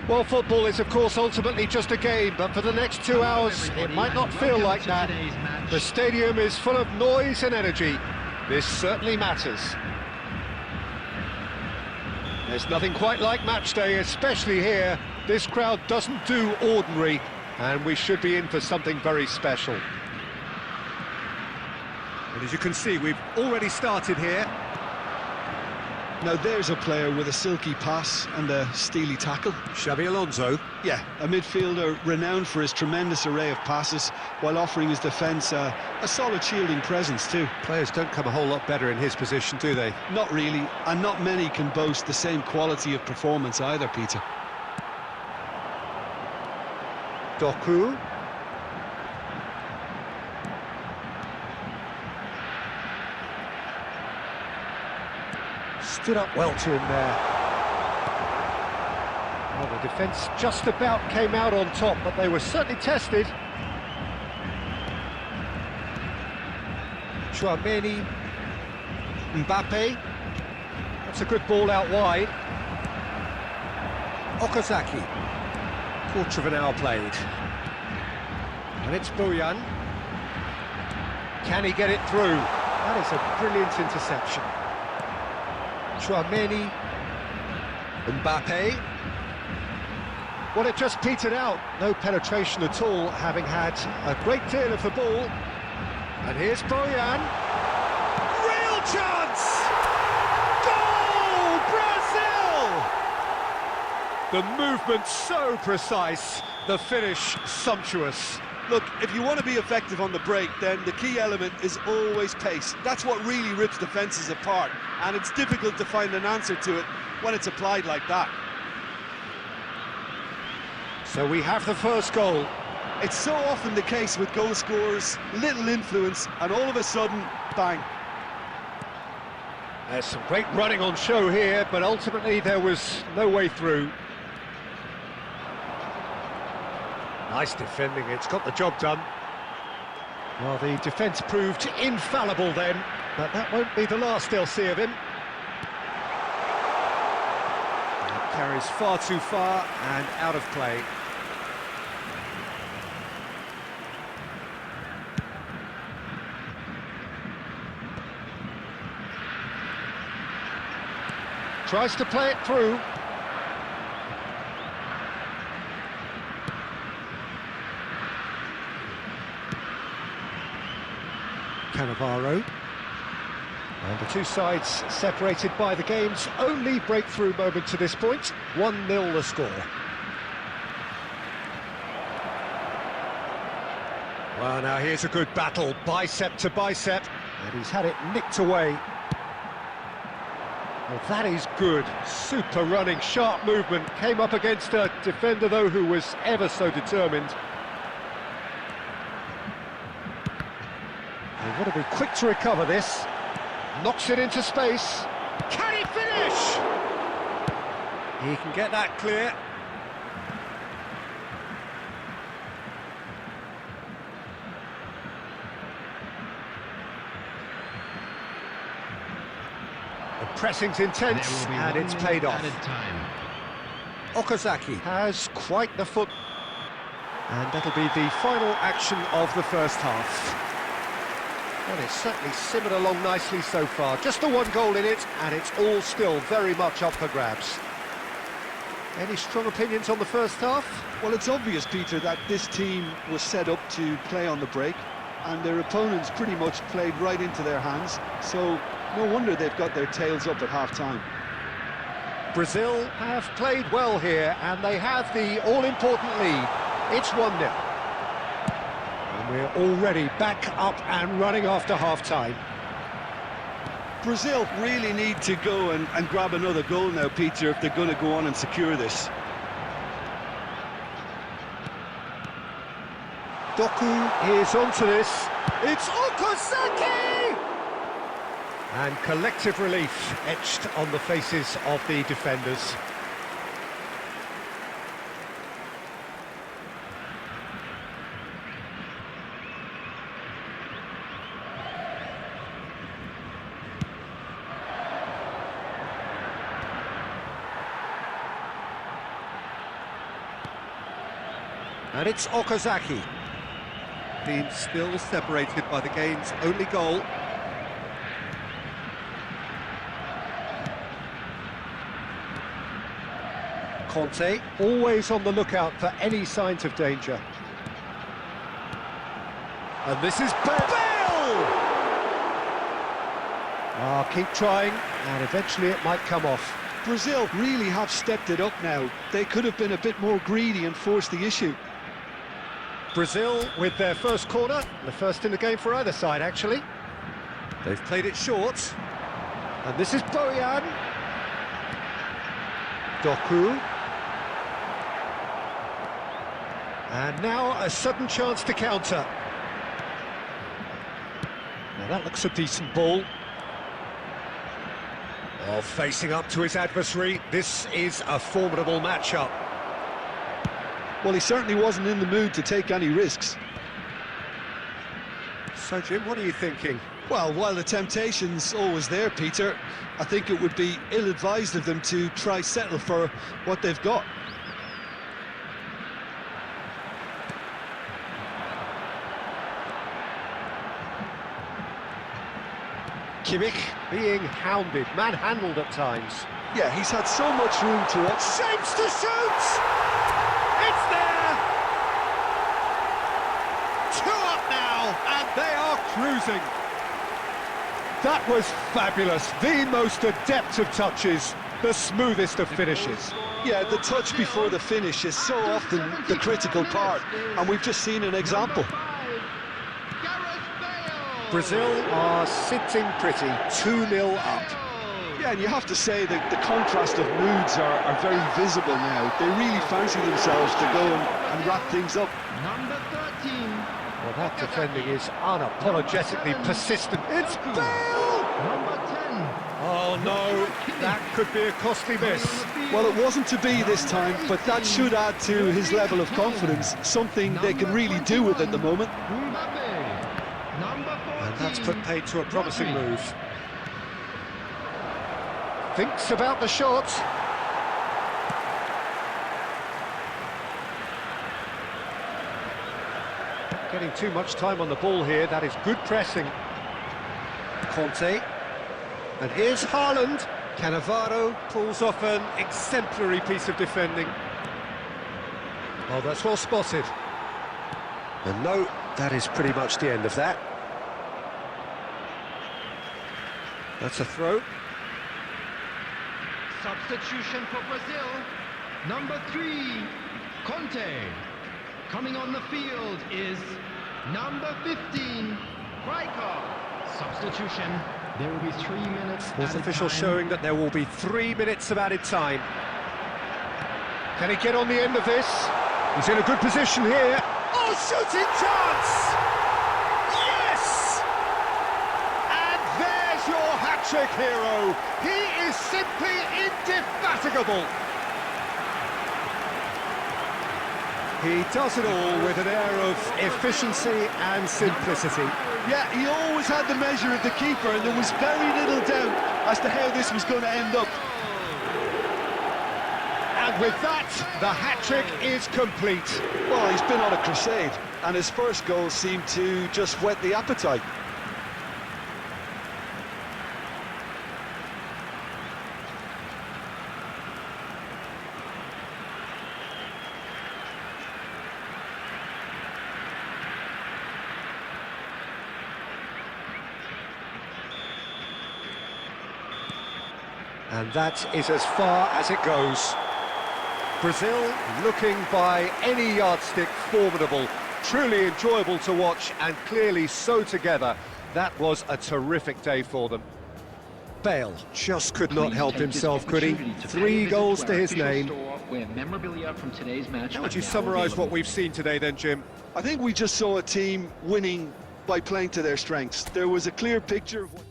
Well, football is, of course, ultimately just a game, but for the next 2 hours, it might not feel like that. The stadium is full of noise and energy. This certainly matters. There's nothing quite like match day, especially here. This crowd doesn't do ordinary, and we should be in for something very special. And as you can see, we've already started here. Now there's a player with a silky pass and a steely tackle. Xabi Alonso. Yeah, a midfielder renowned for his tremendous array of passes, while offering his defence a solid shielding presence too. Players don't come a whole lot better in his position, do they? Not really, and not many can boast the same quality of performance either, Peter. Doku. Stood up well to him there. Well, the defence just about came out on top, but they were certainly tested. Chouameni. Mbappe. That's a good ball out wide. Okazaki. Quarter of an hour played. And it's Bojan. Can he get it through? That is a brilliant interception. Chouameni. Mbappe. Well, it just petered out. No penetration at all, having had a great deal of the ball. And here's Bojan. Real chance! Goal! Brazil! The movement so precise, the finish sumptuous. Look, if you want to be effective on the break, then the key element is always pace. That's what really rips defences apart, and it's difficult to find an answer to it when it's applied like that. So we have the first goal. It's so often the case with goal scorers, little influence, and all of a sudden, bang. There's some great running on show here, but ultimately there was no way through. Nice defending, it's got the job done. Well, the defence proved infallible then, but that won't be the last they'll see of him. It carries far too far and out of play. Tries to play it through. Cannavaro. And the two sides separated by the game's only breakthrough moment to this point. 1-0 the score. Well, now here's a good battle, bicep to bicep, and he's had it nicked away. Well, that is good. Super running, sharp movement. Came up against a defender, though, who was ever so determined. They've got to be quick to recover this. Knocks it into space. Can he finish? He can get that clear. The pressing's intense, and it's paid off. Okazaki has quite the foot. And that'll be the final action of the first half. Well, it's certainly simmered along nicely so far. Just the one goal in it, and it's all still very much up for grabs. Any strong opinions on the first half? Well, it's obvious, Peter, that this team was set up to play on the break, and their opponents pretty much played right into their hands, so no wonder they've got their tails up at half-time. Brazil have played well here, and they have the all-important lead. It's 1-0. And we're already back up and running after half-time. Brazil really need to go and grab another goal now, Peter, if they're going to go on and secure this. Doku is onto this. It's Okazaki! And collective relief etched on the faces of the defenders. And it's Okazaki. Team still separated by the game's only goal. Conte, always on the lookout for any signs of danger. And this is Bale! Keep trying, and eventually it might come off. Brazil really have stepped it up now. They could have been a bit more greedy and forced the issue. Brazil with their first corner, the first in the game for either side, actually. They've played it short. And this is Bojan. Doku. And now a sudden chance to counter. Now that looks a decent ball. Oh, facing up to his adversary, this is a formidable matchup. Well, he certainly wasn't in the mood to take any risks. So, Jim, what are you thinking? Well, while the temptation's always there, Peter, I think it would be ill-advised of them to try settle for what they've got. Kimmich being hounded, manhandled at times. Yeah, he's had so much room to watch. Shapes to shoot! It's there! 2 up now, and they are cruising. That was fabulous, the most adept of touches, the smoothest of finishes. Yeah, the touch before the finish is so often the critical part, and we've just seen an example. Brazil are sitting pretty, 2-0 up. Yeah, and you have to say that the contrast of moods are very visible now. They really fancy themselves to go and wrap things up. Number 13. Well, that defending is unapologetically persistent. It's Bale! Number 10. Oh no, that could be a costly miss. Well, it wasn't to be this time, but that should add to his level of confidence, something they can really do with at the moment. And that's put paid to a promising move. Thinks about the shot. Getting too much time on the ball here, that is good pressing. Conte. And here's Haaland. Cannavaro pulls off an exemplary piece of defending. Oh, that's well spotted. And no, that is pretty much the end of that. That's a throw. Substitution for Brazil. Number 3, Conte. Coming on the field is number 15, Riker. Substitution. There will be 3 minutes. Fourth official showing that there will be 3 minutes of added time. Can he get on the end of this? He's in a good position here. Oh, shooting chance! Yes! And there's your hat-trick hero. He is simply indefatigable. He does it all with an air of efficiency and simplicity. Yeah, he always had the measure of the keeper, and there was very little doubt as to how this was going to end up. And with that, the hat-trick is complete. Well, he's been on a crusade, and his first goal seemed to just whet the appetite. And that is as far as it goes. Brazil looking by any yardstick formidable, truly enjoyable to watch and clearly so together. That was a terrific day for them. Bale just could not help himself, could he? 3 goals to his name. How would you summarise what we've seen today then, Jim? I think we just saw a team winning by playing to their strengths. There was a clear picture of what